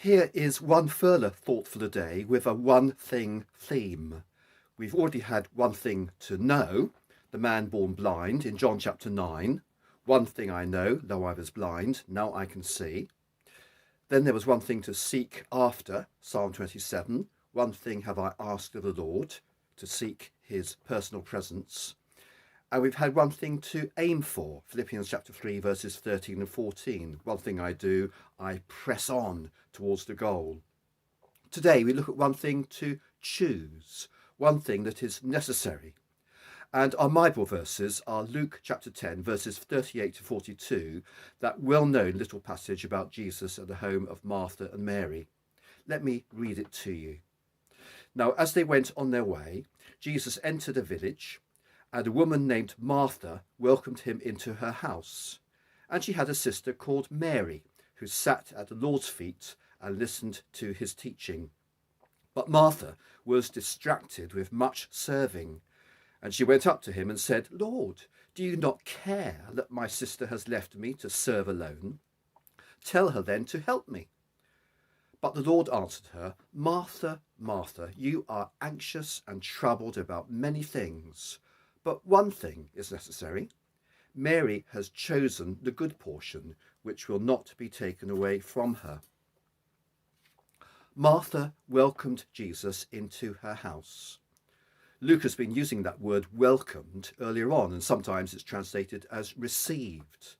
Here is one further thought for the day with a one thing theme. We've already had one thing to know, the man born blind in John chapter 9. One thing I know, though I was blind, now I can see. Then there was one thing to seek after, Psalm 27. One thing have I asked of the Lord, to seek his personal presence. And we've had one thing to aim for, Philippians chapter 3, verses 13 and 14. One thing I do, I press on towards the goal. Today we look at one thing to choose, one thing that is necessary. And our Bible verses are Luke chapter 10, verses 38 to 42, that well-known little passage about Jesus at the home of Martha and Mary. Let me read it to you. Now, as they went on their way, Jesus entered a village, and a woman named Martha welcomed him into her house. And she had a sister called Mary, who sat at the Lord's feet and listened to his teaching. But Martha was distracted with much serving. And she went up to him and said, Lord, do you not care that my sister has left me to serve alone? Tell her then to help me. But the Lord answered her, Martha, Martha, you are anxious and troubled about many things, but one thing is necessary. Mary has chosen the good portion, which will not be taken away from her. Martha welcomed Jesus into her house. Luke has been using that word welcomed earlier on, and sometimes it's translated as received.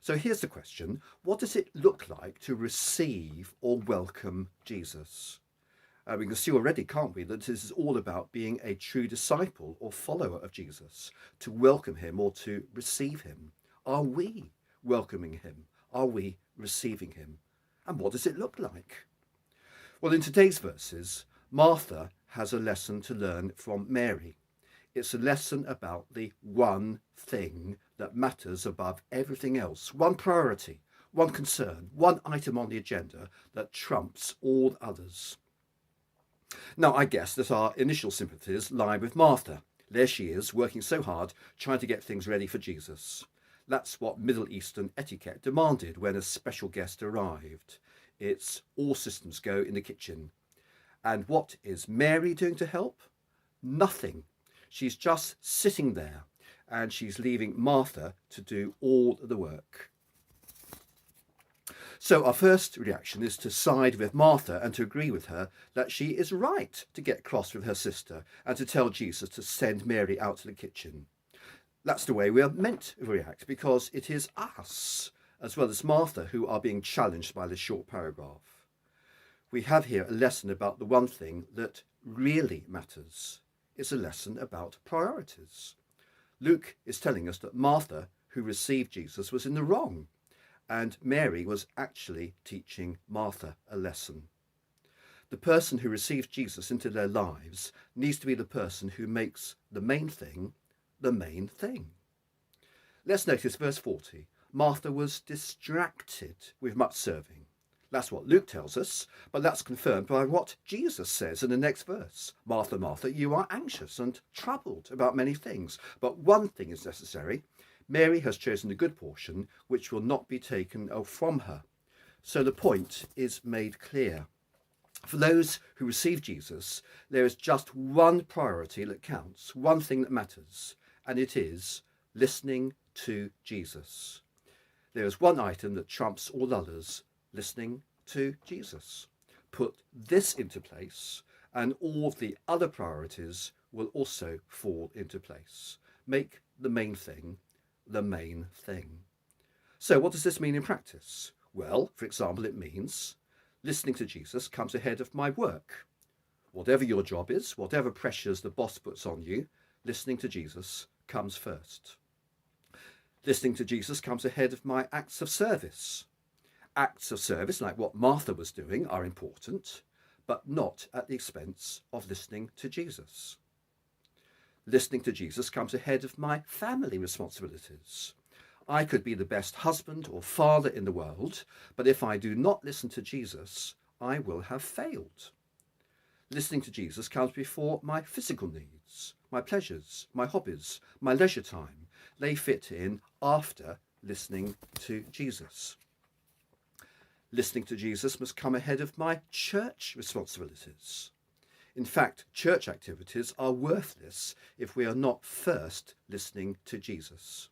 So here's the question, what does it look like to receive or welcome Jesus? We can see already, can't we, that this is all about being a true disciple or follower of Jesus, to welcome him or to receive him. Are we welcoming him? Are we receiving him? And what does it look like? Well, in today's verses, Martha has a lesson to learn from Mary. It's a lesson about the one thing that matters above everything else, one priority, one concern, one item on the agenda that trumps all others. Now, I guess that our initial sympathies lie with Martha. There she is, working so hard, trying to get things ready for Jesus. That's what Middle Eastern etiquette demanded when a special guest arrived. It's all systems go in the kitchen. And what is Mary doing to help? Nothing. She's just sitting there, and she's leaving Martha to do all the work. So our first reaction is to side with Martha and to agree with her that she is right to get cross with her sister and to tell Jesus to send Mary out to the kitchen. That's the way we are meant to react, because it is us, as well as Martha, who are being challenged by this short paragraph. We have here a lesson about the one thing that really matters. It's a lesson about priorities. Luke is telling us that Martha, who received Jesus, was in the wrong, and Mary was actually teaching Martha a lesson. The person who receives Jesus into their lives needs to be the person who makes the main thing the main thing. Let's notice verse 40. Martha was distracted with much serving. That's what Luke tells us, but that's confirmed by what Jesus says in the next verse. Martha, Martha, you are anxious and troubled about many things, but one thing is necessary. Mary has chosen the good portion, which will not be taken from her. So the point is made clear. For those who receive Jesus, there is just one priority that counts, one thing that matters, and it is listening to Jesus. There is one item that trumps all others, listening to Jesus. Put this into place, and all the other priorities will also fall into place. Make the main thing the main thing. So what does this mean in practice? Well, for example, it means listening to Jesus comes ahead of my work. Whatever your job is, whatever pressures the boss puts on you, listening to Jesus comes first. Listening to Jesus comes ahead of my acts of service. Acts of service, like what Martha was doing, are important, but not at the expense of listening to Jesus. Listening to Jesus comes ahead of my family responsibilities. I could be the best husband or father in the world, but if I do not listen to Jesus, I will have failed. Listening to Jesus comes before my physical needs, my pleasures, my hobbies, my leisure time. They fit in after listening to Jesus. Listening to Jesus must come ahead of my church responsibilities. In fact, church activities are worthless if we are not first listening to Jesus.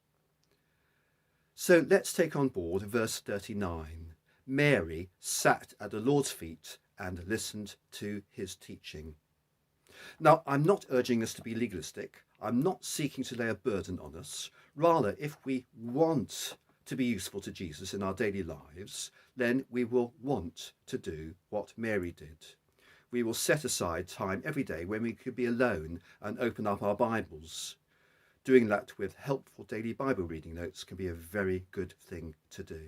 So let's take on board verse 39. Mary sat at the Lord's feet and listened to his teaching. Now, I'm not urging us to be legalistic. I'm not seeking to lay a burden on us. Rather, if we want to be useful to Jesus in our daily lives, then we will want to do what Mary did. We will set aside time every day when we could be alone and open up our Bibles. Doing that with helpful daily Bible reading notes can be a very good thing to do.